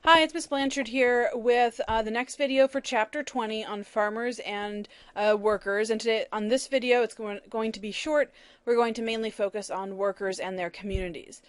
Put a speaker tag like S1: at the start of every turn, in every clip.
S1: Hi, it's Miss Blanchard here with the next video for Chapter 20 on farmers and workers. And today, on this video, it's going to be short. We're going to mainly focus on workers and their communities.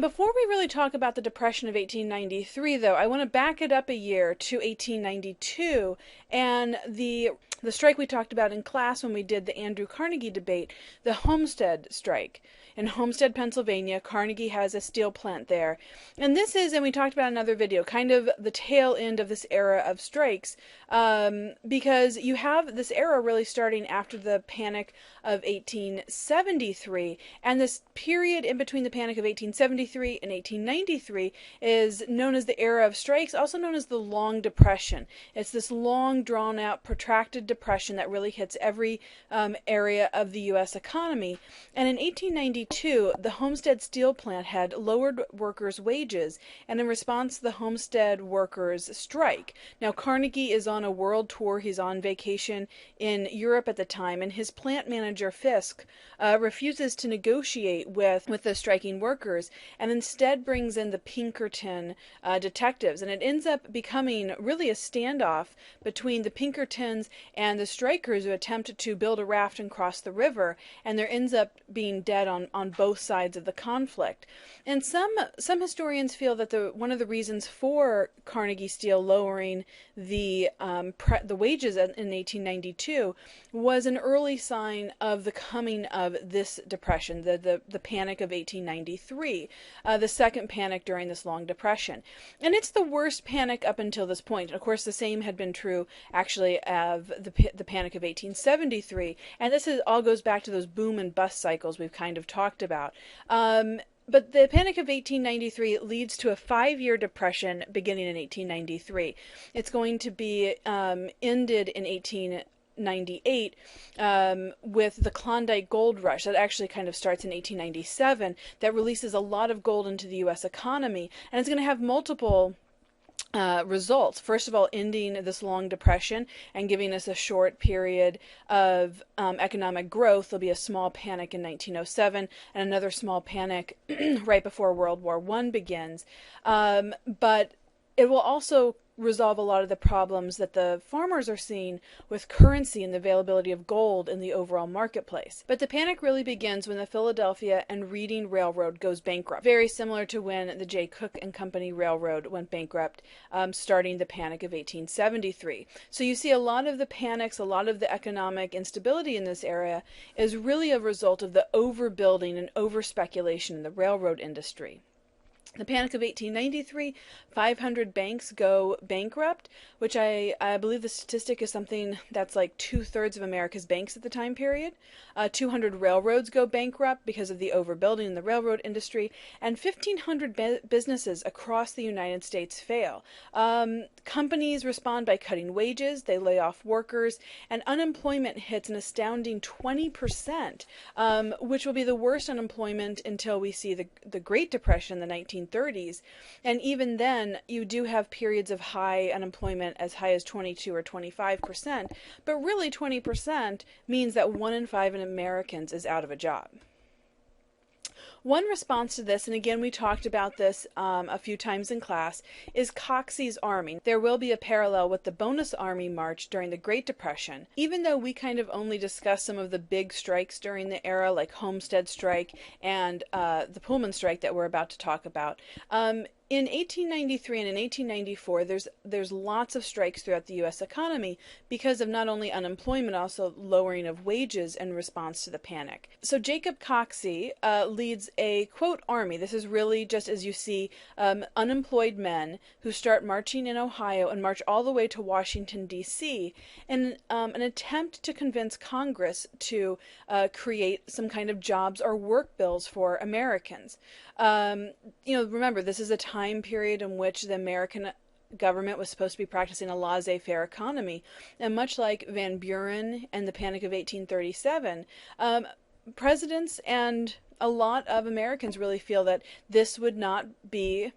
S1: Before we really talk about the Depression of 1893, though, I want to back it up a year to 1892 and the strike we talked about in class when we did the Andrew Carnegie debate, the Homestead strike. In Homestead, Pennsylvania, Carnegie has a steel plant there. And this is, and we talked about in another video, kind of the tail end of this era of strikes, because you have this era really starting after the Panic of 1873, and this period in between the Panic of 1873 and 1893 is known as the era of strikes, also known as the Long Depression. It's this long, drawn-out, protracted depression that really hits every area of the U.S. economy. And in 1892, the Homestead steel plant had lowered workers' wages, and in response to the Homestead workers' strike. Now, Carnegie is on a world tour. He's on vacation in Europe at the time, and his plant manager, Fisk, refuses to negotiate with the striking workers, and instead brings in the Pinkerton detectives. And it ends up becoming really a standoff between the Pinkertons and the strikers who attempt to build a raft and cross the river, and there ends up being dead on both sides of the conflict. And some historians feel that one of the reasons for Carnegie Steel lowering the wages in 1892 was an early sign of the coming of this depression, the Panic of 1893, the second panic during this Long Depression. And it's the worst panic up until this point. Of course, the same had been true actually of the Panic of 1873, and this all goes back to those boom and bust cycles we've kind of talked about. But the Panic of 1893 leads to a 5-year depression beginning in 1893. It's going to be ended in 1898 with the Klondike Gold Rush. That actually kind of starts in 1897. That releases a lot of gold into the U.S. economy, and it's going to have multiple results. First of all, ending this long depression and giving us a short period of economic growth. There'll be a small panic in 1907 and another small panic right before World War I begins. But it will also resolve a lot of the problems that the farmers are seeing with currency and the availability of gold in the overall marketplace. But the panic really begins when the Philadelphia and Reading Railroad goes bankrupt, very similar to when the J. Cook and Company Railroad went bankrupt, starting the Panic of 1873. So you see a lot of the panics, a lot of the economic instability in this area is really a result of the overbuilding and over-speculation in the railroad industry. The Panic of 1893, 500 banks go bankrupt, which I believe the statistic is something that's like 2/3 of America's banks at the time period. 200 railroads go bankrupt because of the overbuilding in the railroad industry, and 1,500 businesses across the United States fail. Companies respond by cutting wages, they lay off workers, and unemployment hits an astounding 20%, which will be the worst unemployment until we see the Great Depression in the 1930s. And even then, you do have periods of high unemployment as high as 22 or 25%, but really 20% means that 1 in 5 Americans is out of a job. One response to this, and again we talked about this a few times in class, is Coxey's Army. There will be a parallel with the Bonus Army March during the Great Depression. Even though we kind of only discussed some of the big strikes during the era, like Homestead strike and the Pullman strike that we're about to talk about, in 1893 and in 1894, there's lots of strikes throughout the U.S. economy because of not only unemployment, also lowering of wages in response to the panic. So Jacob Coxey leads a, quote, army. This is really just as you see unemployed men who start marching in Ohio and march all the way to Washington, D.C. in an attempt to convince Congress to create some kind of jobs or work bills for Americans. Remember, this is a time period in which the American government was supposed to be practicing a laissez-faire economy. And much like Van Buren and the Panic of 1837, presidents and a lot of Americans really feel that this would not be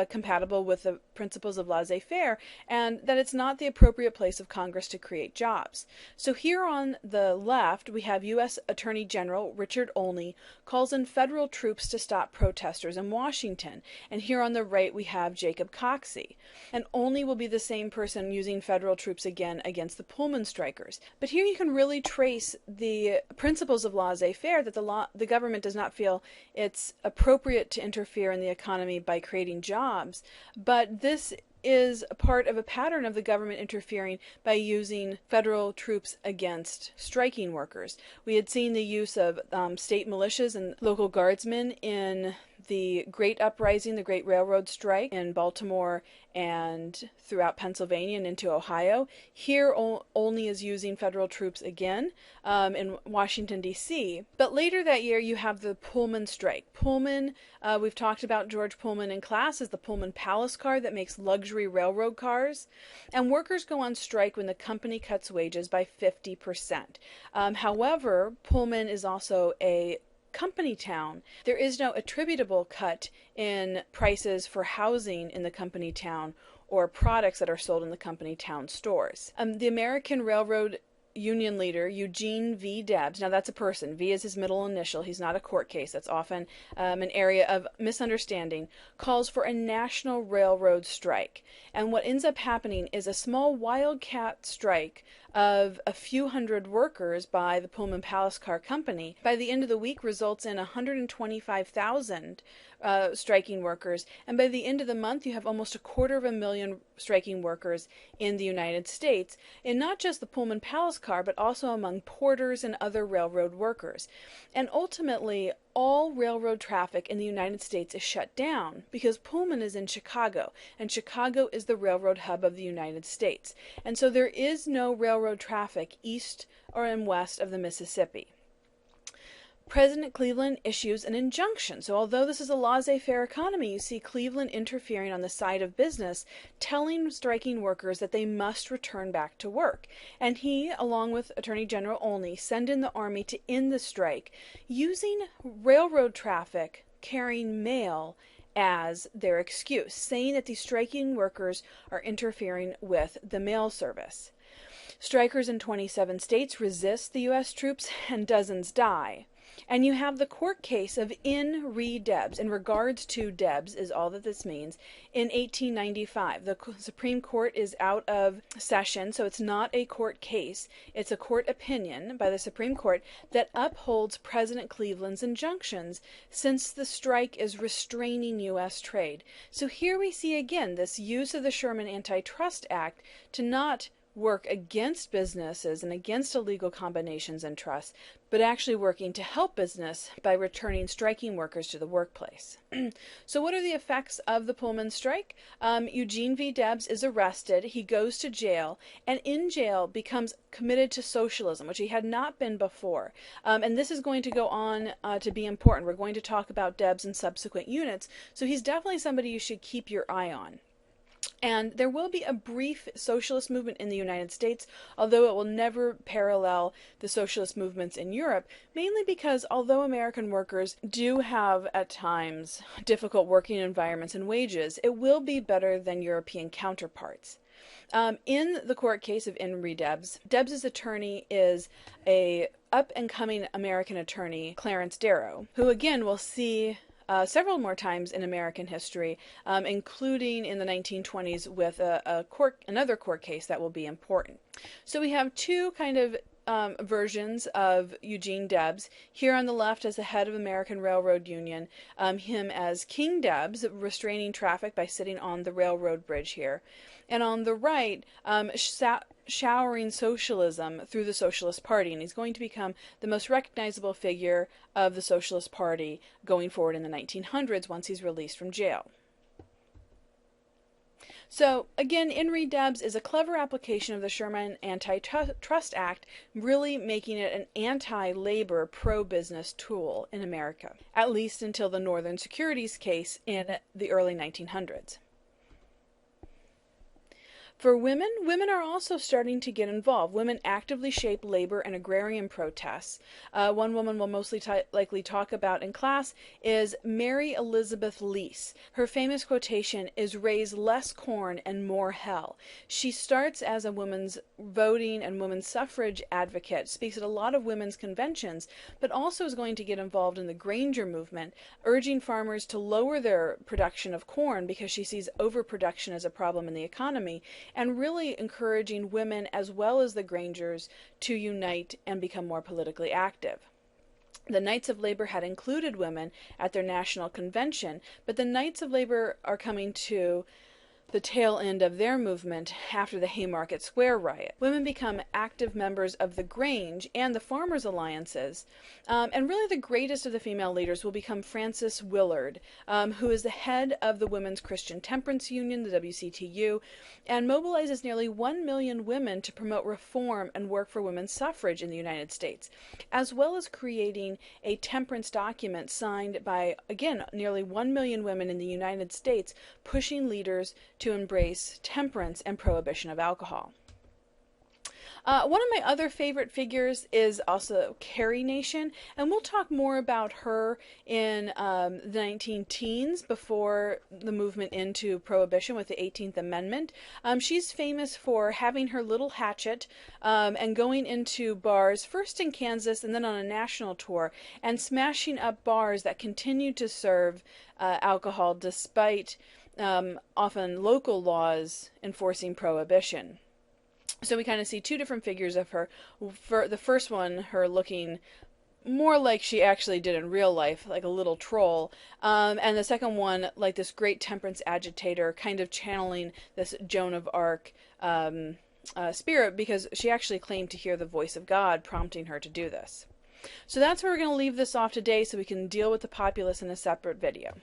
S1: compatible with principles of laissez-faire, and that it's not the appropriate place of Congress to create jobs. So here on the left, we have U.S. Attorney General Richard Olney calls in federal troops to stop protesters in Washington. And here on the right, we have Jacob Coxey. And Olney will be the same person using federal troops again against the Pullman strikers. But here you can really trace the principles of laissez-faire, that the government does not feel it's appropriate to interfere in the economy by creating jobs. But this is a part of a pattern of the government interfering by using federal troops against striking workers. We had seen the use of state militias and local guardsmen in the Great Uprising, the Great Railroad Strike in Baltimore and throughout Pennsylvania and into Ohio. Here, Olney is using federal troops again in Washington, D.C. But later that year, you have the Pullman strike. Pullman, we've talked about George Pullman in class, is the Pullman Palace car that makes luxury railroad cars. And workers go on strike when the company cuts wages by 50%. However, Pullman is also a company town. There is no attributable cut in prices for housing in the company town or products that are sold in the company town stores. The American Railroad Union leader, Eugene V. Debs, now that's a person, V is his middle initial, he's not a court case, that's often an area of misunderstanding, calls for a national railroad strike. And what ends up happening is a small wildcat strike of a few hundred workers by the Pullman Palace Car Company, by the end of the week results in 125,000 striking workers, and by the end of the month you have almost 250,000 striking workers in the United States, and not just the Pullman Palace Car, but also among porters and other railroad workers. And ultimately, all railroad traffic in the United States is shut down because Pullman is in Chicago, and Chicago is the railroad hub of the United States. And so there is no railroad traffic east or and west of the Mississippi. President Cleveland issues an injunction. So although this is a laissez-faire economy, you see Cleveland interfering on the side of business, telling striking workers that they must return back to work. And he, along with Attorney General Olney, send in the army to end the strike, using railroad traffic carrying mail as their excuse, saying that these striking workers are interfering with the mail service. Strikers in 27 states resist the U.S. troops, and dozens die. And you have the court case of in re Debs. In regards to Debs is all that this means. In 1895, the Supreme Court is out of session, so it's not a court case. It's a court opinion by the Supreme Court that upholds President Cleveland's injunctions, since the strike is restraining U.S. trade. So here we see again this use of the Sherman Antitrust Act to not work against businesses and against illegal combinations and trusts, but actually working to help business by returning striking workers to the workplace. So what are the effects of the Pullman strike? Eugene V. Debs is arrested, he goes to jail, and in jail becomes committed to socialism, which he had not been before. And this is going to go on to be important. We're going to talk about Debs in subsequent units, so he's definitely somebody you should keep your eye on. And there will be a brief socialist movement in the United States, although it will never parallel the socialist movements in Europe, mainly because although American workers do have at times difficult working environments and wages, it will be better than European counterparts. In the court case of In re Debs, Debs' attorney is a up-and-coming American attorney, Clarence Darrow, who again will see several more times in American history, including in the 1920s with another court case that will be important. So we have two kind of versions of Eugene Debs. Here on the left as the head of American Railroad Union, him as King Debs, restraining traffic by sitting on the railroad bridge here. And on the right, showering socialism through the Socialist Party, and he's going to become the most recognizable figure of the Socialist Party going forward in the 1900s once he's released from jail. So again, In re Debs is a clever application of the Sherman Antitrust Act, really making it an anti-labor, pro-business tool in America, at least until the Northern Securities case in the early 1900s. For women, women are also starting to get involved. Women actively shape labor and agrarian protests. One woman we'll mostly likely talk about in class is Mary Elizabeth Lease. Her famous quotation is, "Raise less corn and more hell." She starts as a women's voting and women's suffrage advocate, speaks at a lot of women's conventions, but also is going to get involved in the Granger movement, urging farmers to lower their production of corn because she sees overproduction as a problem in the economy, and really encouraging women as well as the Grangers to unite and become more politically active. The Knights of Labor had included women at their national convention, but the Knights of Labor are coming to the tail end of their movement after the Haymarket Square riot. Women become active members of the Grange and the Farmers' Alliances, and really the greatest of the female leaders will become Frances Willard, who is the head of the Women's Christian Temperance Union, the WCTU, and mobilizes nearly 1 million women to promote reform and work for women's suffrage in the United States, as well as creating a temperance document signed by, again, nearly 1 million women in the United States, pushing leaders to embrace temperance and prohibition of alcohol. One of my other favorite figures is also Carrie Nation, and we'll talk more about her in the 19-teens before the movement into prohibition with the 18th Amendment. She's famous for having her little hatchet and going into bars, first in Kansas and then on a national tour, and smashing up bars that continued to serve alcohol despite often local laws enforcing prohibition. So we kind of see two different figures of her. For the first one, her looking more like she actually did in real life, like a little troll. And the second one, like this great temperance agitator, kind of channeling this Joan of Arc spirit, because she actually claimed to hear the voice of God prompting her to do this. So that's where we're going to leave this off today, so we can deal with the populace in a separate video.